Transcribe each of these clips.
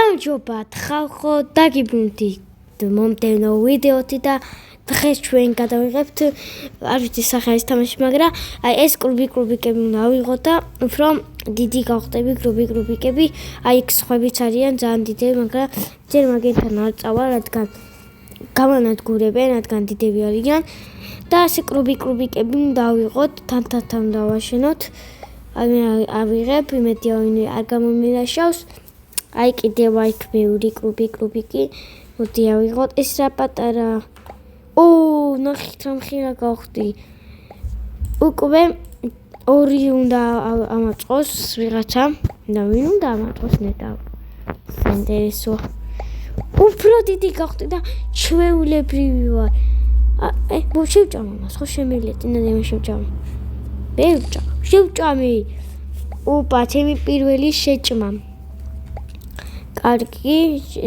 გამარჯობათ ხალხო, დაგიბრუნდით მომდევნო ვიდეოთი და დღეს ჩვენ გადავიღებთ არ ვიცი სახელის თამაში, მაგრამ აი ეს კრუბიკები უნდა ავიღოთ და უფრო დიდი გავხდები კრუბიკები, აი იქ სხვაებიც არიან ძალიან დიდები, მაგრამ ჯერ მაგენთან არ წავალ, რადგან გამანადგურებენ, რადგან დიდები არიან და ასე კრუბიკები უნდა ავიღოთ, თან დავაშენოთ. ავიღებ, იმედია ვინმე არ გამომილაშავს. აი კიდევ აი ბევრი კრუბიკი. მოდი ავიღოთ ეს რა პატარა. ნახეთ რა მხირა გავხდი. უკვე ორი უნდა ამაწყოს ვიღაცა და ვინ უნდა ამაწყოს ნეტა. საინტერესოა. უფრო დიდი გავხდი და ჩვეულებრივი ვარ. შევჭამ ამას, ხო შემიძლია წინადადე შევჭამ. შევჭამი. ჩემი პირველი შეჭმა. კარგი,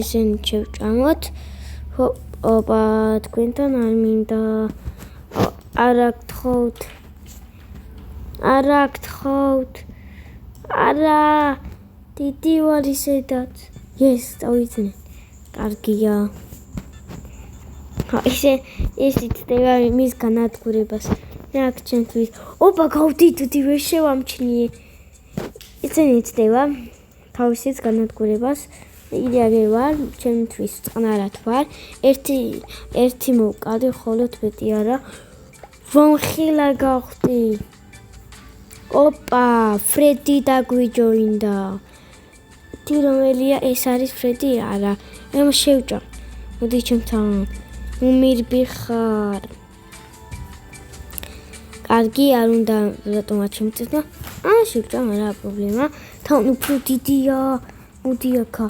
ესენი შევჭამოთ. თქვენთან არ მინდა. არა გთხოვთ. არა, დიდი ვარ ისედაც. წავიძინე. კარგია. ეს იწდება მის განადგურებას. აქ ჩემთვის. გავდიდდი, ვერ შევამჩნიე. ისინი იწდება თავისის განადგურებას. იგი აგერ ვარ, ჩემთვის წყნარად ვარ. ერთი მოვკადე, ხოლოდ მეტი არა. ვამხილა გავხდი. ფრედი დაგვიჯოინდა. თი რომელია ეს არის ფრედი? არა. შევჭამ. მოდი ჩემთან. უმირბი ხარ. კარგი, არ უნდა რატომაც შემწესნა. შევჭამ, არა პრობლემა. თან უფრო დიდია. მოდი აქა.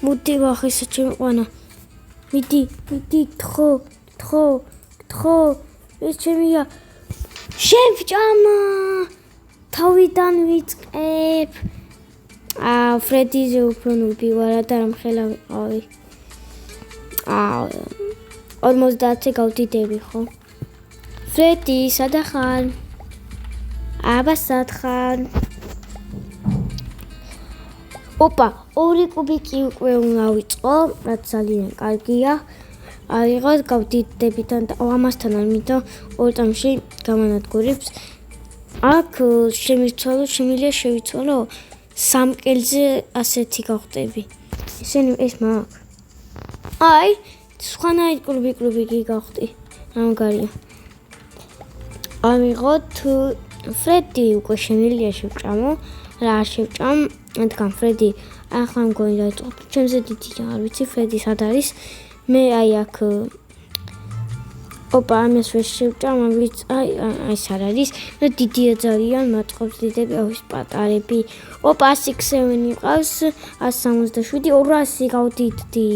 მოდი ვახისა ჩემყვანა. მიდი, თხო. ეს ჩემია. შევჭამა. თავიდან ვიწყებ. ფრედიზე უფრო ნუბი ვარ და რამხელა ვიყავი. 50-ზე გავდიდები, ხო? ფრედი, სადა ხარ? სად ხარ? ორი კუბიკი უკვე უნდა ვიწყო, რაც ძალიან კარგია. ავიღოთ, გავდიდებიდან და ამასთან არ მინდა ორ წამში გამანადგურებს. აქ შემიძლია შევიცვალო 3 კილზე ასეთი გავხდები. ეს მაქვს. სხვანაირ კრუბიკი გავხდი. ამგარია. ავიღოთ ფრედი უკვე შემიძლია შევჭამო. რა შევჭამ, რადგან ფრედი ახლა მგონი დაიწყო. ჩემზე დიდია, არ ვიცი ფრედი სად არის. მე აქ ამას ვერ შევჭამ, ეს არ არის. და დიდია ძალიან, მაწყობს დიდები, ის პატარები. 107 იყავს, 167, 200 გავდიდდი.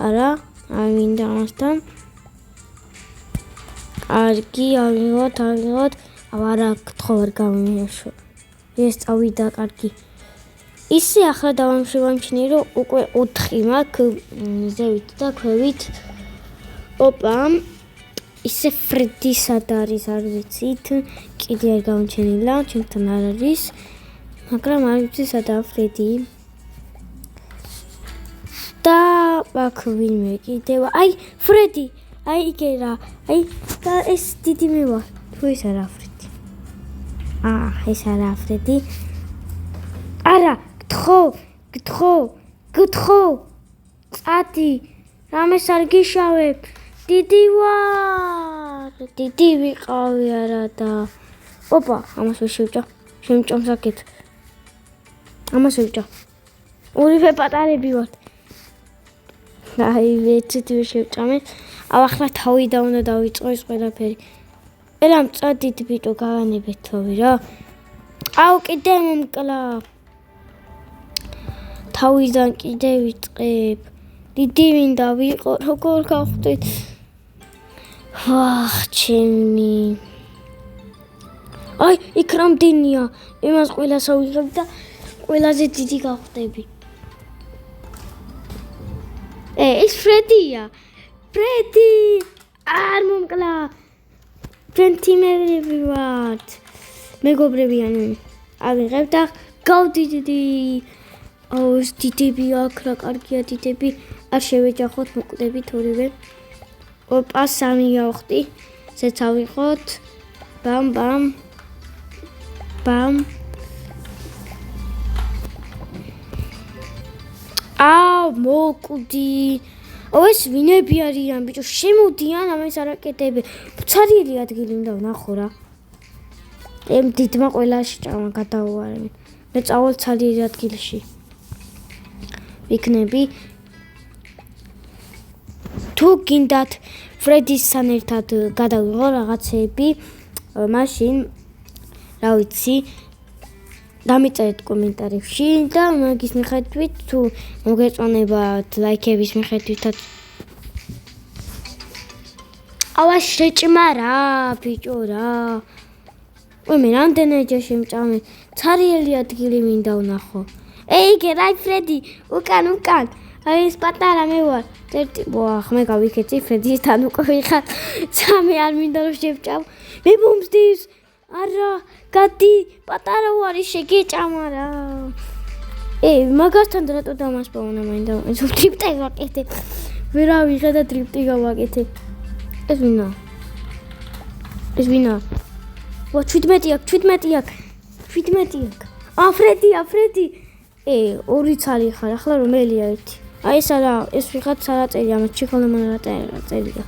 არა, არ მინდა ამასთან. კარგი, ავიღოთ. არა, გთხოვ არ გამიმეშო. ეს წავიდა კარგი. ისე ახლა დავამშვენიე, რომ უკვე 4 მაქვს ზევით და ქვევით. ისე ფრედი სად არის, არ ვიცით. კიდე არ გამჩენილა, ჩემთან არ არის. მაგრამ არ ვიცი სადაა ფრედი. და აქ ვინმე კიდევ. ფრედი. იგერა. და ეს დიდი მე ვარ. თუ ეს არა ფრედი. ეს არა ფრედი. არა, გთხოვ. წადი. რამეს არ გიშავებ. დიდი ვარ. დიდი ვიყავი არა და. ამას ვერ შევჭამ. შემჭამ საკეთ. ამას ვევჭამ. ორივე პატარები ვარ. ვეცით ვერ შევჭამე. ახლა თავიდან უნდა დავიწყო ეს ყველაფერი. ელამ წადით ბიტო გავანებეთ თოვი რა. კიდე მომკლა. თავიდან კიდე ვიწყებ. დიდი მინდა ვიყო, როგორ გავხდით. ჩემი. იქ რამდენია? იმას ყველას ავიღებ და ყველაზე დიდი გავხდები. ეს ფრედია. ფრედი! არ მომკლა. ჩვენ თიმები ვართ. მეგობრები ავიღებ და გავდიდდი. აუ ეს დიდები აქ რა კარგია დიდები არ შევეჯახოთ მოკვდებით ორივე ოპა 3 გავხდი ზეც ავიღოთ ბამ ბამ ბამ აუ მოკვდი აუ ეს ვინები არიან ბიჭო შემოდიან ამას არაკეთებ ცარიელი ადგილი უნდა ვნახო რა ემ დიდმა ყველა შეჭამა გადაუვარე მე წავალ ცარიელი ადგილში ვიქნები თუ გინდათ ფრედისთან ერთად გადავიღო რაღაცები მაშინ რა ვიცი დამიწერეთ კომენტარებში და მაგის მიხედვით თუ მოგეწონებათ ლაიქების მიხედვითაც ავა შეჭმა რა ბიჭო რა მე რამდენჯერ შემჭამე ცარიელი ადგილი მინდა ვნახო ეიგე რაი ფრედი უკან აი ეს პატარა მე ვარ წერტი ბოახ მე გავიქეცი ფრედისთან უკვე ვიხარ 3 არ მინდა რომ შევჭამ მე ბომბსდის არა გადი პატარა ვარი შეგეჭამა რა მაგასთან რატო დამასპავნა მაინდა ეს ტრიპტი გავაკეთე ვერა ვიღე და ტრიპტი გავაკეთე ეს ვინა ვა 17 აქ ფრედი ორი ცალი ხარ ახლა რომელია ერთი აი ეს არა ეს ვიღაც არა წერია ამ ჩიქოლემან რა წერია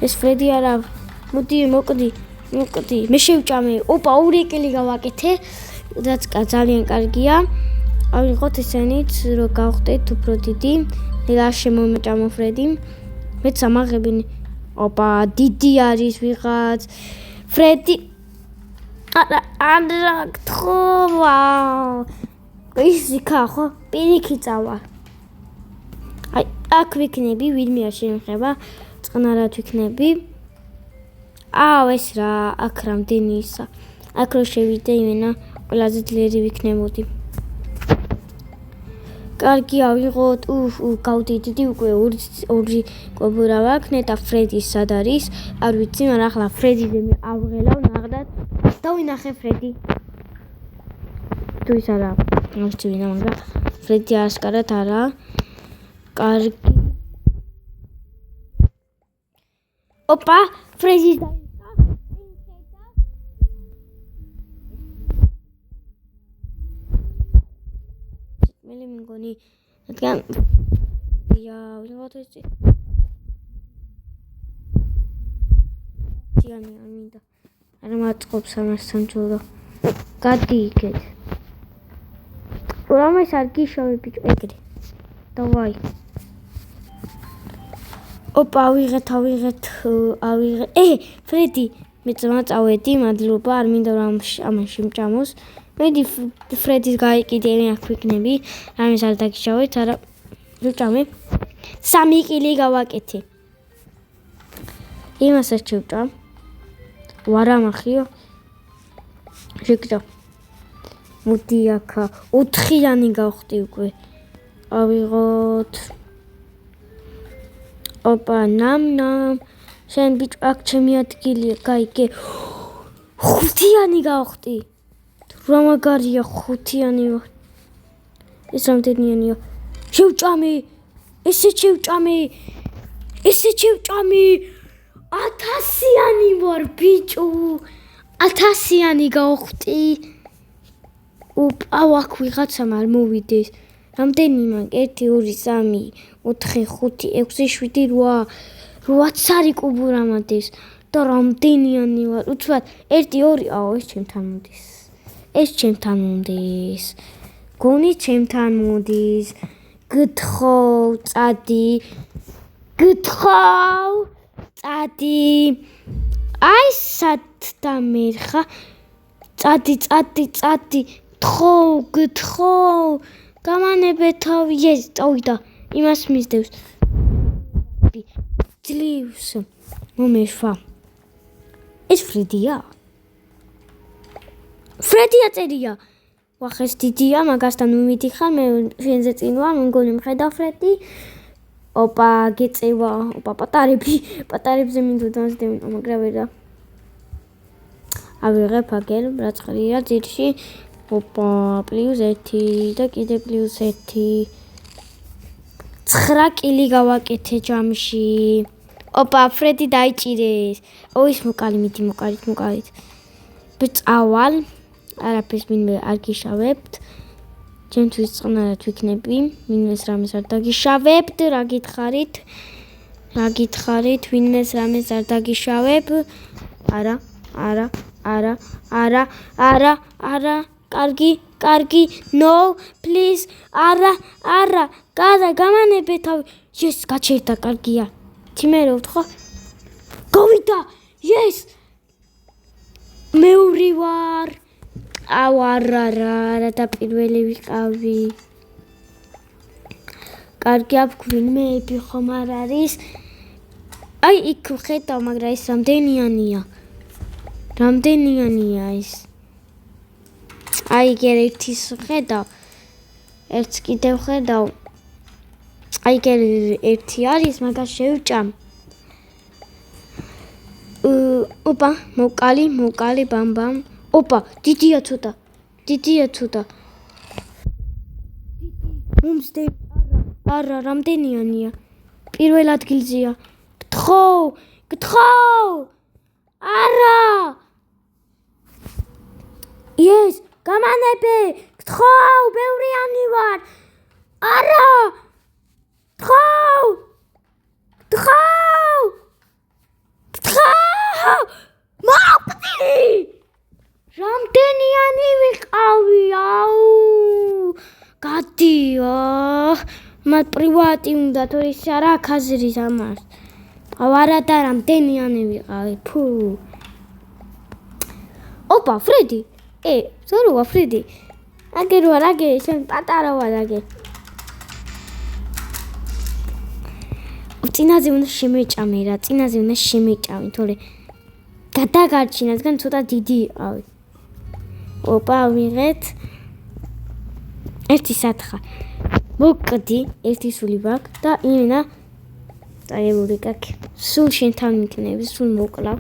ეს ფრედი არა მოდი მოკვდი მე შევჭამე ოპა ორი კილი გავაკეთე რაც ძალიან კარგია ავიღოთ ესენიც რომ გავხდეთ უფრო დიდი რა შემომეჭამო ფრედი მეც ამაღებინი ოპა დიდი არის ვიღაც ფრედი არა გთხოვა ისიქა ხო პირიქი წავა აი აქ ვიქნები ვინმე არ შემეხება წყნარად ვიქნები აუ ეს რა აქ რამდენი ისა აქ რო შევიდე იმენა ყველაზე ძლიერი ვიქნებოდი კარგი ავიღოთ გავდიდი უკვე ორი კობურა ვაქნე და ფრედი სად არის არ ვიცი მაგრამ ახლა ფრედიზე მე ავღელავ ნახდათ დავინახე ფრედი თუ ის არა არ ვიცი ვინა მაგრამ ფრედი ასკარად არა კარგი ოპა ფრედი მე მგონი რადგან ვიღოთ ეს ძიანი ამინდა არ მაწყობს ამასთან ჯორო გადი იქეთ რამეს არ გიშოვე ბიჭო ეგრე დავაი ოპა ავიღეთ ფრედი მე წავედი მადლობა არ მინდა რომ ამაში მჭამოს მედი ფრედის გაიკიდე მე აქ ვიქნები რამეს არ დაგიშოვეთ არა ვჭამე 3 კილი გავაკეთე იმასაც შევჭამ ვარა მახიო შეგჭამ მოდი აქა 4-იანი გავხდი უკვე ავიღოთ ოპა ნამ შენ ბიჭო აქ ჩემი ადგილია გაიგე 5-იანი გავხდი რა მაგარია 5-იანი ეს რამდენიანია შევჭამე ესე შევჭამე 1000-იანი ვარ ბიჭო 1000-იანი გავხდი ოპა აქ ვიღაცამ არ მოვიდეს რამდენი მაგ 1 2 3 4 5 6 7 8 8 კუბურა მადეს და რამდენიანი ვარ უცბად 1 2 აუ ეს ჩემთან მომდის გონი ჩემთან მოდის გთხოვ წადი აი სადამერხა წადი გთხოვ გამანებე თავი ეს წავიდა იმას მისდევს ძლივს მომეშვა ეს ფრედია წერია ვახეს დიდია მაგასთან უმიდიხარ მე შენზე წინ ვარ მე მგონი მხედავ ფრედი ოპა გეწევა ოპა პატარებზე მინდოდა მაგრამ ვერა ავიღებ აგერ რა წყლია ძირში ოპა, +1 და კიდე +1. 9 კილი გავაკეთე ჯამში. ოპა, ფრედი დაიჭირეს. ის მოკალი, მიდი მოკალით. წავალ. არაფერს მინმე არ გიშავებთ. ჩემთვის წყნარად ვიქნები. მინმეს რამეს არ დაგიშავებთ. რა გითხარით? ვინმეს რამეს არ დაგიშავებ? არა. კარგი. No, please. არა. გამანებე თავი. Yes, გაჩერდა, კარგია. თიმერო ვთქვა. გავიდა. Yes. მეური ვარ. არა და პირველი ვიყავი. კარგი აქვს ვინმეები ხომ არ არის? იქ ხედავ, მაგრამ ეს რამდენიანია ის? გერ ერთის ხედავ. ერთს კიდევ ხედავ. გერ ერთი არის, მაგას შევჭამ. ოპა, მოკალი, ბამ. ოპა, დიდია ცოტა. მომსდე. არა, რამდენიანია? პირველ ადგილზეა. გთხოვ. არა. Yes, გამანებე. გთხოვ, ბევრიანი ვარ. არა. გთხოვ. მოვკვდი. რამდენიანი ვიყავი? გადიო. მათ პრივატი უნდა, თუ ის არა ხაზრის ამას. არა და რამდენიანი ვიყავი? ფუ. ოპა, ფრედი. ზოროა ფრედი. აგე, შენ პატარა ვარ აგე. წინაზე უნდა შემეჭამი, თორე გადაგარჩინა, თან ცოტა დიდი იყავი. ოპა, ვიღეთ. ერთი სათხა. მოკდი, ერთი სული ვაქვს და იმენა წაებული კაკი. სულ შენ თან მიქნები, სულ მოკლავ.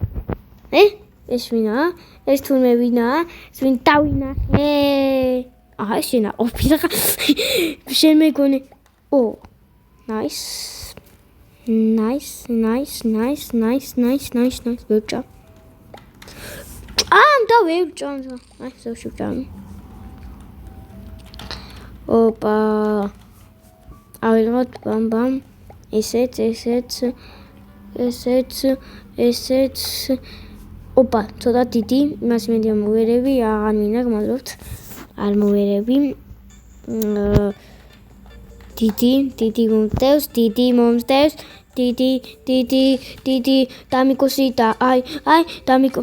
ეს ვინაა? ეს თურმე ვინაა? ეს ვინ დავინახე? ეს შენა ოფილა. შენ მეგონი. Nice. ვევჭამ. ვევჭამ. შევჭამ. ოპა. ავიღოთ ბამ. ესეც. ოპა, ცოტა დიდი, იმას მენდია მოვერევი, აღარ მინდა, გმადლობთ. არ მოვერევი. დიდი მომწევს, დიდი დამიკოსიტა. დამიკო.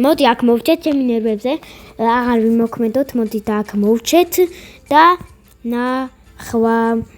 მოდი აქ მოვჭეთ ჩემი ნერვებზე. აღარ ვიმოქმედოთ, მოდი და აქ მოვჭეთ და ნახვამდის.